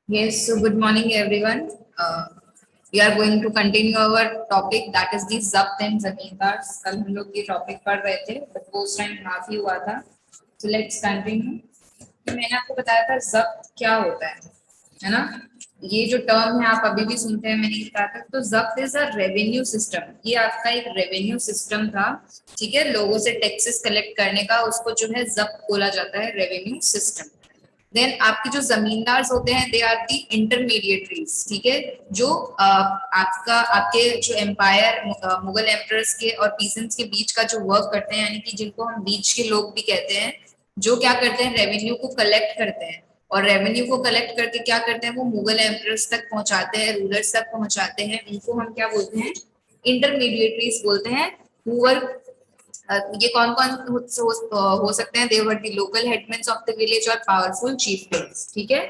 Yes, so good morning everyone. We are going to continue our topic that is the जब्त and जमींदार। कल हम लोग ये टॉपिक पढ़ रहे थे बट वो उस टाइम हाफ ही हुआ था। So let's continue। मैंने आपको बताया था जब्त क्या होता है ना। ये जो टर्म है आप अभी भी सुनते हैं, मैंने ये कहा था। तो जब्त इज अ रेवेन्यू सिस्टम। ये आपका एक रेवेन्यू सिस्टम था, ठीक है। लोगों से टैक्सेस कलेक्ट करने का, उसको जो है जब्त बोला जाता है, रेवेन्यू सिस्टम। देन आपके जो जमींदार होते हैं दे आर दी इंटरमीडिएटरीज, ठीक है। जो आपके जो एम्पायर मुगल एम्परर्स के और पीसेंट्स के बीच का जो वर्क करते हैं, यानी कि जिनको हम बीच के लोग भी कहते हैं, जो क्या करते हैं, रेवेन्यू को कलेक्ट करते हैं। और रेवेन्यू को कलेक्ट करके क्या करते हैं, वो मुगल एम्परर्स तक पहुंचाते हैं, रूलर्स तक पहुंचाते हैं। उनको हम क्या बोलते हैं, इंटरमीडिएटरीज बोलते हैं। ये कौन कौन हो सकते हैं, they were the local headman of the village और पावरफुल चीफटेन्स, ठीक है।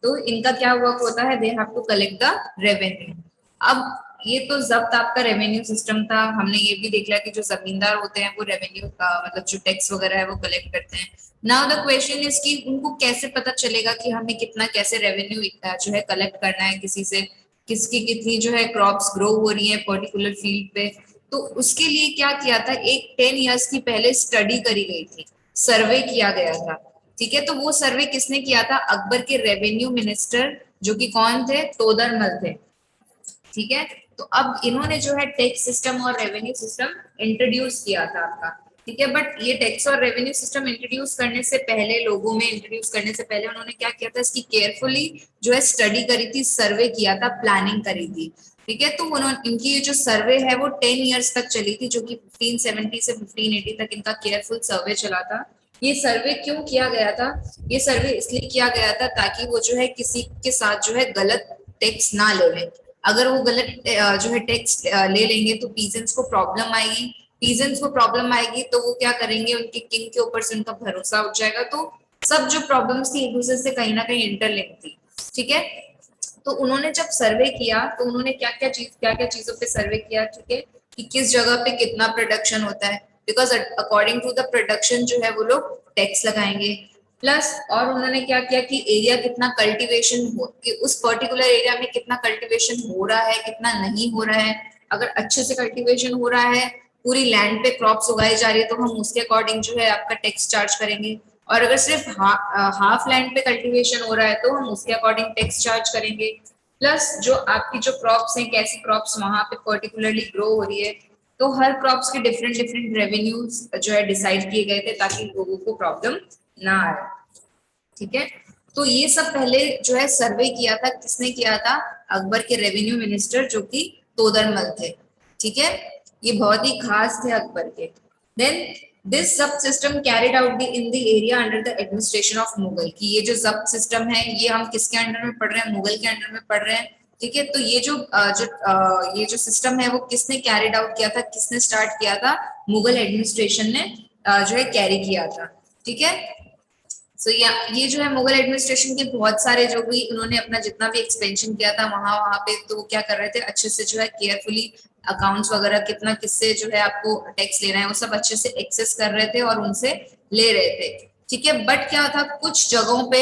तो इनका क्या वर्क होता है, they have to collect the revenue. अब ये तो जब्त आपका रेवेन्यू सिस्टम था। हमने ये भी देख लिया कि जो जमींदार होते हैं वो रेवेन्यू का मतलब जो टैक्स वगैरह है वो कलेक्ट करते हैं। नाउ द क्वेश्चन इज कि उनको कैसे पता चलेगा कि हमें कितना कैसे रेवेन्यू जो है कलेक्ट करना है किसी से, किसकी कितनी जो है क्रॉप्स ग्रो हो रही है पर्टिकुलर फील्ड पे। तो उसके लिए क्या किया था, एक 10 इयर्स की पहले स्टडी करी गई थी, सर्वे किया गया था, ठीक है। तो वो सर्वे किसने किया था, अकबर के रेवेन्यू मिनिस्टर, जो कि कौन थे, तोदरमल थे, ठीक है। तो अब इन्होंने जो है टैक्स सिस्टम और रेवेन्यू सिस्टम इंट्रोड्यूस किया था आपका, ठीक है। बट ये टैक्स और रेवेन्यू सिस्टम इंट्रोड्यूस करने से पहले, लोगों में इंट्रोड्यूस करने से पहले उन्होंने क्या किया था, इसकी केयरफुली जो है स्टडी करी थी, सर्वे किया था, प्लानिंग करी थी, ठीक है। तो उन्होंने, इनकी ये जो सर्वे है वो 10 इयर्स तक चली थी, जो कि 1570 से 1580 तक इनका केयरफुल सर्वे चला था। ये सर्वे क्यों किया गया था, ये सर्वे इसलिए किया गया था ताकि वो जो है किसी के साथ जो है गलत टैक्स ना ले लें। अगर वो गलत जो है टैक्स ले लेंगे तो पीजेंट्स को प्रॉब्लम आएगी। पीजेंट्स को प्रॉब्लम आएगी तो वो क्या करेंगे, उनके किंग के ऊपर से उनका भरोसा उठ जाएगा। तो सब जो प्रॉब्लम्स थी एक दूसरे से कहीं ना कहीं इंटरलिंक थी, ठीक है। तो उन्होंने जब सर्वे किया तो उन्होंने क्या क्या चीजों पे सर्वे किया, ठीक है, कि किस जगह पे कितना प्रोडक्शन होता है, because according to the production जो है वो लोग टैक्स लगाएंगे। प्लस और उन्होंने क्या किया कि एरिया कितना कल्टीवेशन हो, कि उस पर्टिकुलर एरिया में कितना कल्टीवेशन हो रहा है, कितना नहीं हो रहा है। अगर अच्छे से कल्टीवेशन हो रहा है, पूरी लैंड पे क्रॉप्स उगाई जा रही है, तो हम उसके अकॉर्डिंग जो है आपका टैक्स चार्ज करेंगे। और अगर सिर्फ हाफ लैंड पे कल्टीवेशन हो रहा है तो हम उसके अकॉर्डिंग टैक्स चार्ज करेंगे। प्लस जो आपकी जो क्रॉप्स हैं, कैसी क्रॉप्स वहां पे पर्टिकुलरली ग्रो हो रही है, तो हर क्रॉप्स के डिफरेंट डिफरेंट रेवेन्यूज जो है डिसाइड किए गए थे ताकि लोगों को प्रॉब्लम ना आए, ठीक है। तो ये सब पहले जो है सर्वे किया था, किसने किया था, अकबर के रेवेन्यू मिनिस्टर जो कि तोदरमल थे, ठीक है। ये बहुत ही खास थे अकबर के। देन दिस जब्त system carried out in the area under the administration of Mughal. कि ये जो जब्त सिस्टम है ये हम किसके अंडर में पढ़ रहे हैं, मुगल के अंडर में पढ़ रहे हैं, ठीक है। तो ये ये जो सिस्टम है वो किसने कैरिड आउट किया था, किसने स्टार्ट किया था, मुगल एडमिनिस्ट्रेशन ने जो है कैरी किया था, ठीक है। सो ये जो है मुगल एडमिनिस्ट्रेशन के बहुत सारे जो भी उन्होंने अपना जितना भी एक्सपेंशन किया था वहां वहां पे, तो क्या कर रहे थे, अच्छे से जो है केयरफुली अकाउंट्स वगैरह कितना किससे जो है आपको टैक्स लेना है वो सब अच्छे से एक्सेस कर रहे थे और उनसे ले रहे थे, ठीक है। बट क्या था, कुछ जगहों पे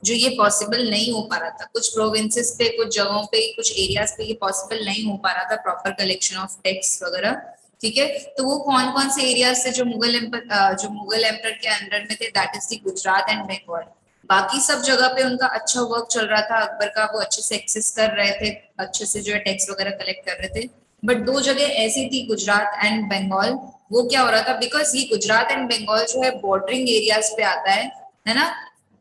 जो ये पॉसिबल नहीं हो पा रहा था, कुछ प्रोविंसेस पे, कुछ जगहों पे, कुछ एरियाज पे ये पॉसिबल नहीं हो पा रहा था प्रॉपर कलेक्शन ऑफ टैक्स वगैरह, ठीक है। तो वो कौन कौन से एरियाज थे जो मुगल एम्पर के अंडर में थे, that is the Gujarat and Bengal. बाकी सब जगह पे उनका अच्छा वर्क चल रहा था अकबर का, वो अच्छे से एक्सेस कर रहे थे, अच्छे से जो है टैक्स वगैरह कलेक्ट कर रहे थे। बट दो जगह ऐसी थी, गुजरात एंड बंगाल, वो क्या हो रहा था, बिकॉज ये गुजरात एंड बंगाल जो है बॉर्डरिंग एरियाज पे आता है ना।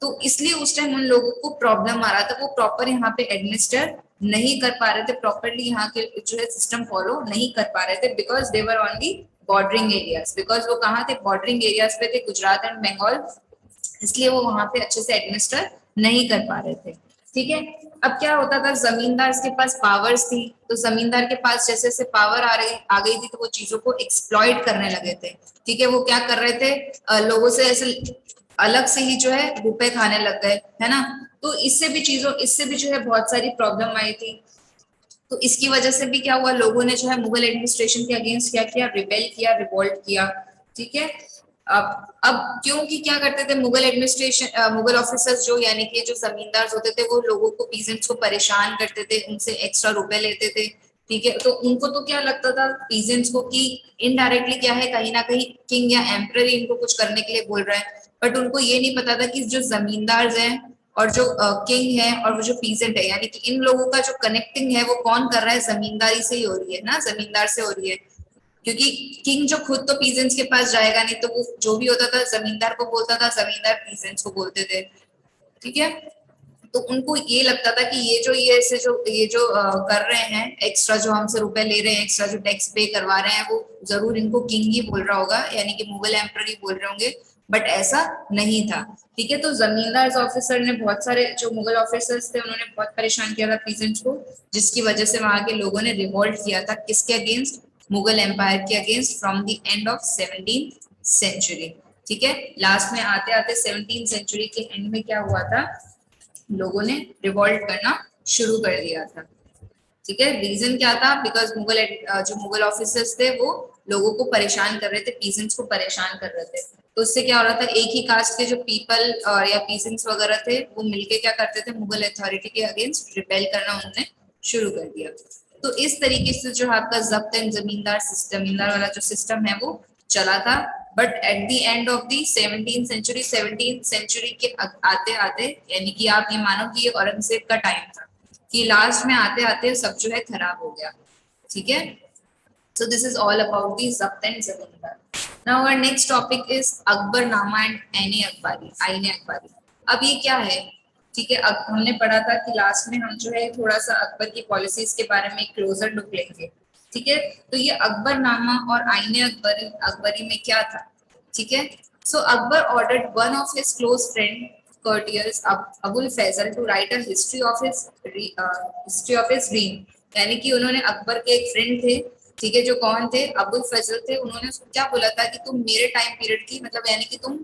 तो इसलिए उस टाइम उन लोगों को प्रॉब्लम आ रहा था, वो प्रॉपर यहाँ पे एडमिनिस्टर नहीं कर पा रहे थे, प्रॉपरली यहाँ के जो है सिस्टम फॉलो नहीं कर पा रहे थे, because they were on the bordering areas. Because वो कहाँ थे, बॉर्डरिंग एरियाज पे थे, गुजरात एंड बंगाल, इसलिए वो वहां पे अच्छे से एडमिनिस्टर नहीं कर पा रहे थे, ठीक है। अब क्या होता था, जमींदार के पास पावर्स थी, तो जमींदार के पास जैसे जैसे पावर आ गई थी तो वो चीजों को एक्सप्लॉइट करने लगे थे, ठीक है। वो क्या कर रहे थे, लोगों से ऐसे अलग से ही जो है रुपए खाने लग गए, है ना। तो इससे भी जो है बहुत सारी प्रॉब्लम आई थी। तो इसकी वजह से भी क्या हुआ, लोगों ने जो है मुगल एडमिनिस्ट्रेशन के अगेंस्ट क्या किया, रिबेल किया, रिवोल्ट किया, ठीक है। अब क्योंकि क्या करते थे मुगल एडमिनिस्ट्रेशन, मुगल ऑफिसर्स जो यानी कि जो जमींदार होते थे वो लोगों को पीजेंट्स को परेशान करते थे, उनसे एक्स्ट्रा रुपए लेते थे। ठीक है, तो उनको तो क्या लगता था पीजेंट्स को कि इनडायरेक्टली क्या है, कहीं ना कहीं किंग या एम्परर ही इनको कुछ करने के लिए बोल रहा है। बट उनको ये नहीं पता था कि जो जमींदार हैं और जो किंग है और वो जो पीजेंट है, यानी कि इन लोगों का जो कनेक्टिंग है वो कौन कर रहा है, जमींदारी से ही हो रही है ना, जमींदार से हो रही है। क्योंकि किंग जो खुद तो पीजेंट्स के पास जाएगा नहीं, तो वो जो भी होता था जमींदार को बोलता था, जमींदार पीजेंट्स को बोलते थे। ठीक है, तो उनको ये लगता था कि ये जो कर रहे हैं, एक्स्ट्रा जो हमसे रुपए ले रहे हैं, एक्स्ट्रा जो टैक्स पे करवा रहे हैं, वो जरूर इनको किंग ही बोल रहा होगा, यानी कि मुगल एम्परर ही बोल रहे होंगे। बट ऐसा नहीं था। ठीक है, तो जमींदार ऑफिसर ने बहुत सारे जो मुगल ऑफिसर्स थे उन्होंने बहुत परेशान किया था पीजेंट्स को, जिसकी वजह से वहां के लोगों ने रिवोल्ट किया था किसके अगेंस्ट, मुगल एम्पायर के against, from the end of 17th century. ठीक है, लास्ट में आते आते 17th सेंचुरी के एंड में क्या हुआ था, लोगों ने रिवॉल्ट करना शुरू कर दिया था। ठीक है, रीजन क्या था, बिकॉज जो मुगल ऑफिसर्स थे वो लोगों को परेशान कर रहे थे, पीजेंट्स को परेशान कर रहे थे। तो उससे क्या हो रहा था, एक ही कास्ट के जो पीपल या पीजेंट्स वगैरह थे वो मिलके क्या करते थे, मुगल अथॉरिटी के अगेंस्ट रिबेल करना उन्होंने शुरू कर दिया। तो इस तरीके से जो आपका जब्त एंड जमींदार वाला जो सिस्टम है वो चला था। But at the end of the 17th century के आते आते, यानी कि आप ये मानो कि ये औरंगजेब का टाइम था, कि लास्ट में आते आते सब जो है खराब हो गया। ठीक है, so this is all about the Zabt and Zamindar. Now our next topic is Akbarnama and Aine Akbari। अब ये क्या है, ठीक है, अब हमने पढ़ा था कि लास्ट में हम जो है थोड़ा सा अकबर की पॉलिसीज के बारे में क्लोजर लुक लेंगे। ठीक है, तो ये अकबरनामा और आईने अकबरी में क्या था। ठीक है, so Akbar ordered one of his close friend courtiers Abul Faizal to write a history of his reign, यानी कि उन्होंने अकबर के एक फ्रेंड थे, ठीक है, जो कौन थे, अबुल फजल थे। उन्होंने उसको क्या बोला था कि तुम मेरे टाइम पीरियड की, मतलब यानी कि तुम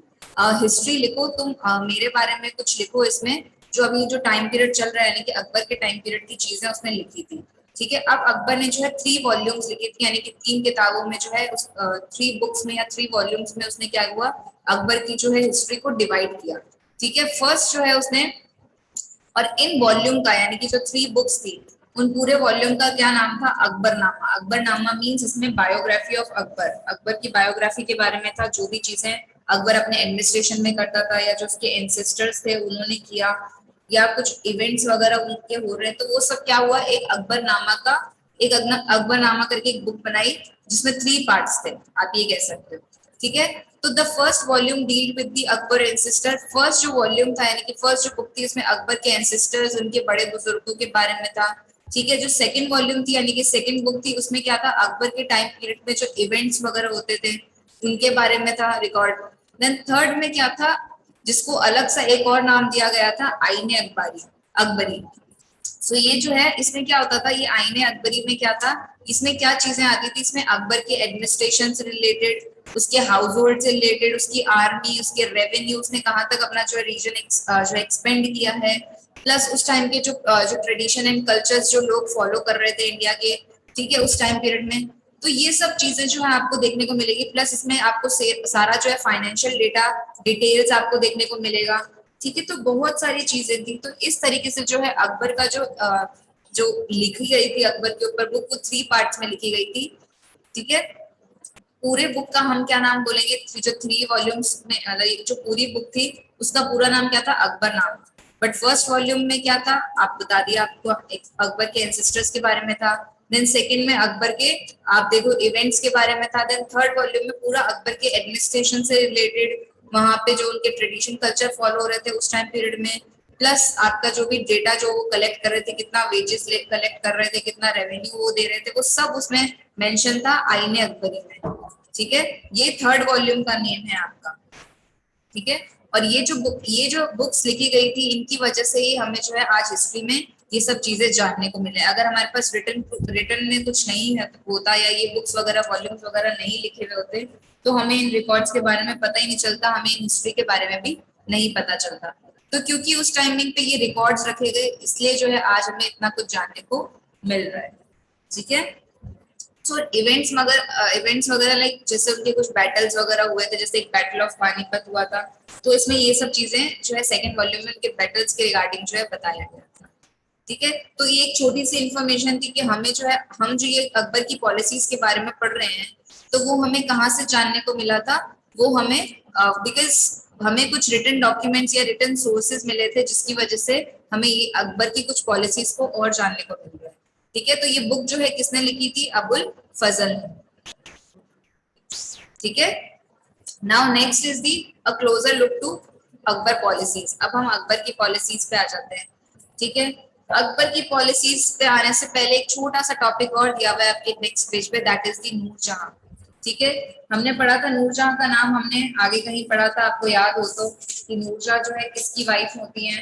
हिस्ट्री लिखो, तुम मेरे बारे में कुछ लिखो इसमें, जो अभी जो टाइम पीरियड चल रहा है, यानी कि अकबर के टाइम पीरियड की चीजें उसने लिखी थी। ठीक है, अब अकबर ने जो है 3 वॉल्यूम्स लिखी थी, यानी कि 3 किताबों में जो है उस 3 बुक्स में या 3 वॉल्यूम्स में उसने क्या हुआ, अकबर की जो है हिस्ट्री को डिवाइड किया। ठीक है, फर्स्ट जो है उसने, और इन वॉल्यूम का यानी कि जो 3 बुक्स थी उन पूरे वॉल्यूम का क्या नाम था, अकबरनामा। अकबरनामा मीन्स इसमें बायोग्राफी ऑफ अकबर, अकबर की बायोग्राफी के बारे में था, जो भी चीजें अकबर अपने एडमिनिस्ट्रेशन में करता था या जो उसके एंसेस्टर्स थे उन्होंने किया, या कुछ इवेंट्स वगैरह उनके हो रहे हैं, तो वो सब क्या हुआ, एक अकबरनामा का, एक अकबरनामा करके एक बुक बनाई जिसमें 3 पार्ट्स थे, आप ये कह सकते हो। ठीक है, तो the first volume deal with the Akbar ancestor, first जो वॉल्यूम था यानी कि फर्स्ट जो बुक थी उसमें अकबर के एंसेस्टर्स, उनके बड़े बुजुर्गों के बारे में था। ठीक है, जो सेकंड वॉल्यूम थी यानी कि सेकंड बुक थी उसमें क्या था, अकबर के टाइम पीरियड में जो इवेंट्स वगैरह होते थे उनके बारे में था रिकॉर्ड। देन थर्ड में क्या था, जिसको अलग सा एक और नाम दिया गया था, आईने अकबरी। सो ये जो है इसमें क्या होता था, ये आईने अकबरी में क्या था, इसमें क्या चीजें आती थी, इसमें अकबर के एडमिनिस्ट्रेशन से रिलेटेड, उसके हाउस होल्ड से रिलेटेड, उसकी आर्मी, उसके रेवेन्यू, उसने कहाँ तक अपना जो रीजन जो एक्सपेंड किया है, प्लस उस टाइम के जो ट्रेडिशन एंड कल्चर्स जो लोग फॉलो कर रहे थे इंडिया के, ठीक है, उस टाइम पीरियड में। तो ये सब चीजें जो है आपको देखने को मिलेगी, प्लस इसमें आपको सारा जो है फाइनेंशियल डेटा डिटेल्स आपको देखने को मिलेगा। ठीक है, तो बहुत सारी चीजें थी। तो इस तरीके से जो है अकबर का जो लिखी गई थी अकबर के ऊपर बुक, वो 3 पार्ट्स में लिखी गई थी। ठीक है, पूरे बुक का हम क्या नाम बोलेंगे, जो 3 वॉल्यूम्स में जो पूरी बुक थी उसका पूरा नाम क्या था, अकबर नाम। बट फर्स्ट वॉल्यूम में क्या था, आप बता दिया आपको, अकबर के एंसेस्टर्स के बारे में था। देन सेकंड में अकबर के, आप देखो, इवेंट्स के बारे में था। देन थर्ड वॉल्यूम में पूरा अकबर के एडमिनिस्ट्रेशन से रिलेटेड, वहां पे जो उनके ट्रेडिशन कल्चर फॉलो हो रहे थे उस टाइम पीरियड में, प्लस आपका जो भी डेटा जो वो कलेक्ट कर रहे थे, कितना वेजेस कलेक्ट कर रहे थे, कितना रेवेन्यू वो दे रहे थे, वो सब उसमें मेंशन था आईने अकबरी में। ठीक है, ये थर्ड वॉल्यूम का नेम है आपका। ठीक है, और ये जो बुक्स लिखी गई थी इनकी वजह से ही हमें जो है आज हिस्ट्री में ये सब चीजें जानने को मिले। अगर हमारे पास रिटर्न में कुछ नहीं है होता, या ये बुक्स वगैरह वॉल्यूम्स वगैरह नहीं लिखे हुए होते, तो हमें इन रिकॉर्ड्स के बारे में पता ही नहीं चलता, हमें इन हिस्ट्री के बारे में भी नहीं पता चलता। तो क्योंकि उस टाइमिंग पे ये रिकॉर्ड्स रखे गए, इसलिए जो है आज हमें इतना कुछ जानने को मिल रहा है। ठीक है, सो इवेंट्स वगैरह लाइक जैसे उनके कुछ बैटल्स वगैरह हुए थे, जैसे एक बैटल ऑफ पानीपत हुआ था, तो इसमें ये सब चीजें जो है सेकंड वॉल्यूम में उनके बैटल्स के रिगार्डिंग जो है बताया गया था। ठीक है, तो ये एक छोटी सी इंफॉर्मेशन थी कि हमें जो है, हम जो ये अकबर की पॉलिसीज के बारे में पढ़ रहे हैं, तो वो हमें कहाँ से जानने को मिला था, वो हमें बिकॉज हमें कुछ रिटन डॉक्यूमेंट्स या रिटन सोर्सेज मिले थे, जिसकी वजह से हमें ये अकबर की कुछ पॉलिसीज को और जानने को मिल गया। ठीक है, तो ये बुक जो है किसने लिखी थी, अबुल फजल ने। ठीक है, now next is the a closer look to Akbar policies. अब हम अकबर की पॉलिसीज पे आ जाते हैं। ठीक है, अकबर की पॉलिसीज पे आने से पहले एक छोटा सा टॉपिक और दिया हुआ है आपके नेक्स्ट पेज पे, दैट इज दी नूरजहां। ठीक है, हमने पढ़ा था नूरजहां का नाम, हमने आगे कहीं पढ़ा था, आपको याद हो तो, कि नूरजहां जो है किसकी वाइफ होती है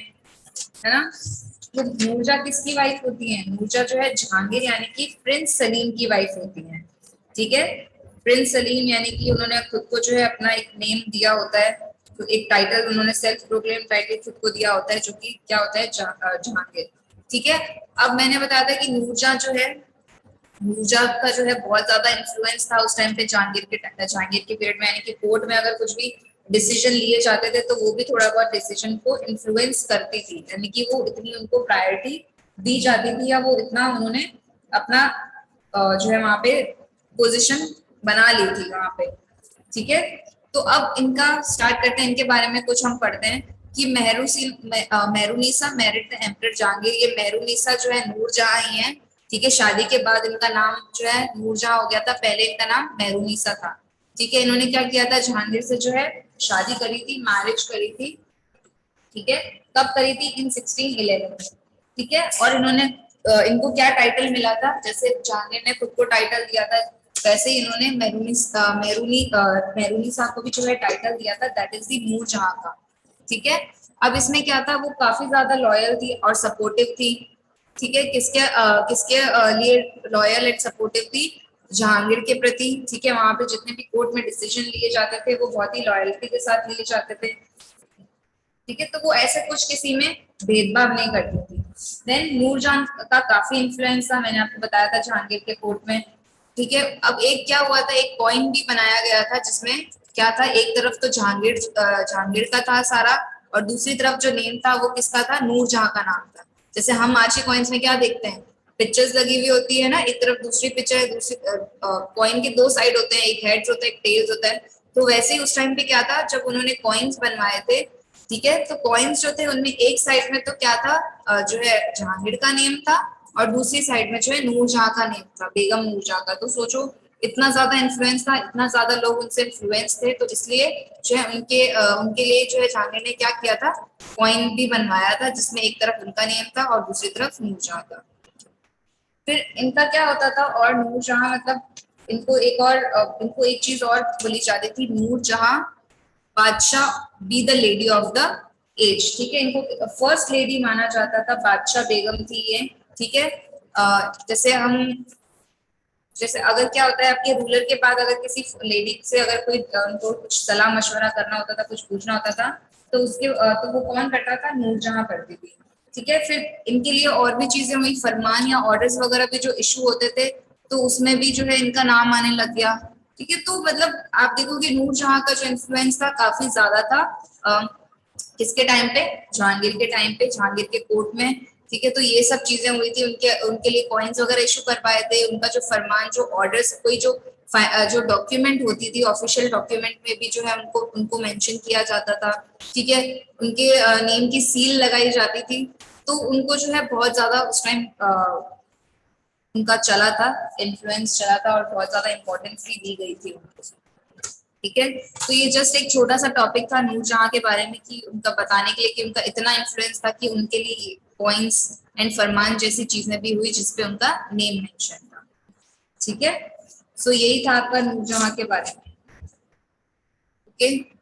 ना। तो नूरजहां किसकी वाइफ होती है, नूरजहां जो है जहांगीर यानी कि प्रिंस सलीम की वाइफ होती है। ठीक है, प्रिंस सलीम यानी कि उन्होंने खुद को जो है अपना एक नेम दिया होता है, तो एक टाइटल उन्होंने सेल्फ प्रोक्लेम टाइटल खुद को दिया होता है, जो कि क्या होता है, जहांगीर। ठीक है, अब मैंने बताया था कि नूरजहां जो है, नूरजहां का जो है बहुत ज्यादा इन्फ्लुएंस था उस टाइम पे जहांगीर के पीरियड में, यानी कि कोर्ट में अगर कुछ भी डिसीजन लिए जाते थे तो वो भी थोड़ा बहुत डिसीजन को इन्फ्लुएंस करती थी, यानी कि वो इतनी उनको प्रायोरिटी दी जाती थी, या वो इतना उन्होंने अपना जो है वहां पे पोजीशन बना ली थी वहां पे। ठीक है, तो अब इनका स्टार्ट करते हैं, इनके बारे में कुछ हम पढ़ते हैं कि Mehrunnisa married the emperor Jahangir. ये मेहरुनिसा जो है नूरजहां ही है। ठीक है, शादी के बाद इनका नाम जो है नूरजहां हो गया था, पहले इनका नाम मेहरुनिसा था। ठीक है, इन्होंने क्या किया था, जहांगीर से जो है शादी करी थी, मैरिज करी थी। ठीक है, कब करी थी, इन 1611 में। ठीक है, और इन्होंने इनको क्या टाइटल मिला था, जैसे जहांगीर ने खुद को टाइटल दिया था, वैसे ही इन्होंने मेहरुनी साहब को भी जो है टाइटल दिया था, दैट इज दी नूरजहां का। ठीक है, अब इसमें क्या था, वो काफी ज्यादा लॉयल थी और सपोर्टिव थी। ठीक है, किसके लिए लॉयल एंड सपोर्टिव थी, जहांगीर के प्रति। ठीक है, वहां पे जितने भी कोर्ट में डिसीजन लिए जाते थे वो बहुत ही लॉयल्टी के साथ लिए जाते थे। ठीक है, तो वो ऐसे कुछ किसी में भेदभाव नहीं करती थी। देन नूरजहां का काफी इन्फ्लुएंस था, मैंने आपको बताया था जहांगीर के कोर्ट में। ठीक है, अब एक क्या हुआ था, एक कॉइन भी बनाया गया था, जिसमें क्या था, एक तरफ तो जहांगीर का था सारा, और दूसरी तरफ जो नेम था वो किसका था, नूरजहां का नाम था। जैसे हम आज के कॉइन्स में क्या देखते हैं, पिक्चर्स लगी हुई होती है ना, एक तरफ दूसरी पिक्चर है, दूसरी कॉइन के दो साइड होते हैं, एक हेड्स होता है, एक टेल्स होता है। तो वैसे ही उस टाइम पे क्या था, जब उन्होंने कॉइन्स बनवाए थे, ठीक है, तो कॉइन्स जो थे उनमें एक साइड में तो क्या था, जो है जहांगीर का नेम था, और दूसरी साइड में जो है नूरजहां का नेम था, बेगम नूरजहां का। तो सोचो, इतना ज्यादा इन्फ्लुएंस था, इतना ज्यादा लोग उनसे इन्फ्लुएंस थे, तो इसलिए जो है उनके लिए जो है जहांगीर ने क्या किया था, कॉइन भी बनवाया था, जिसमें एक तरफ उनका नेम था और दूसरी तरफ नूरजहां का। फिर इनका क्या होता था, और नूरजहां मतलब इनको एक चीज और बोली जाती थी, नूरजहां बादशाह be the lady of the age. ठीक है, इनको फर्स्ट लेडी माना जाता था, बादशाह बेगम थी ये। ठीक है, जैसे अगर क्या होता है, आपके रूलर के बाद अगर किसी लेडी से अगर कोई उनको कुछ सलाह मशवरा करना होता था, कुछ पूछना होता था, तो तो वो कौन करता था, नूरजहां करती थी। ठीक है, फिर इनके लिए और भी चीजें हुई, फरमान या ऑर्डर्स वगैरह भी जो इशू होते थे, तो उसमें भी जो है इनका नाम आने लग गया। ठीक है, तो मतलब आप देखोगे नूरजहां का जो इन्फ्लुएंस था काफी ज्यादा था, किसके टाइम पे, जहांगीर के टाइम पे, जहांगीर के कोर्ट में। ठीक है, तो ये सब चीजें हुई थी, उनके उनके लिए कॉइन्स वगैरह इशू कर पाए थे, उनका जो फरमान, जो ऑर्डर्स, कोई जो डॉक्यूमेंट होती थी, ऑफिशियल डॉक्यूमेंट में भी जो है उनको उनको मेंशन किया जाता था। ठीक है, उनके नेम की सील लगाई जाती थी, तो उनको जो है बहुत ज्यादा उस टाइम उनका चला था, इन्फ्लुएंस चला था, और बहुत ज्यादा इंपॉर्टेंस भी दी गई थी उनको। ठीक है, तो ये जस्ट एक छोटा सा टॉपिक था नूरजहां के बारे में, कि उनका बताने के लिए कि उनका इतना इन्फ्लुएंस था कि उनके लिए कॉइन्स एंड फरमान जैसी चीजें भी हुई, जिसपे उनका नेम मेंशन था। ठीक है, सो यही था आपका नूरजहां के बारे में। ओके।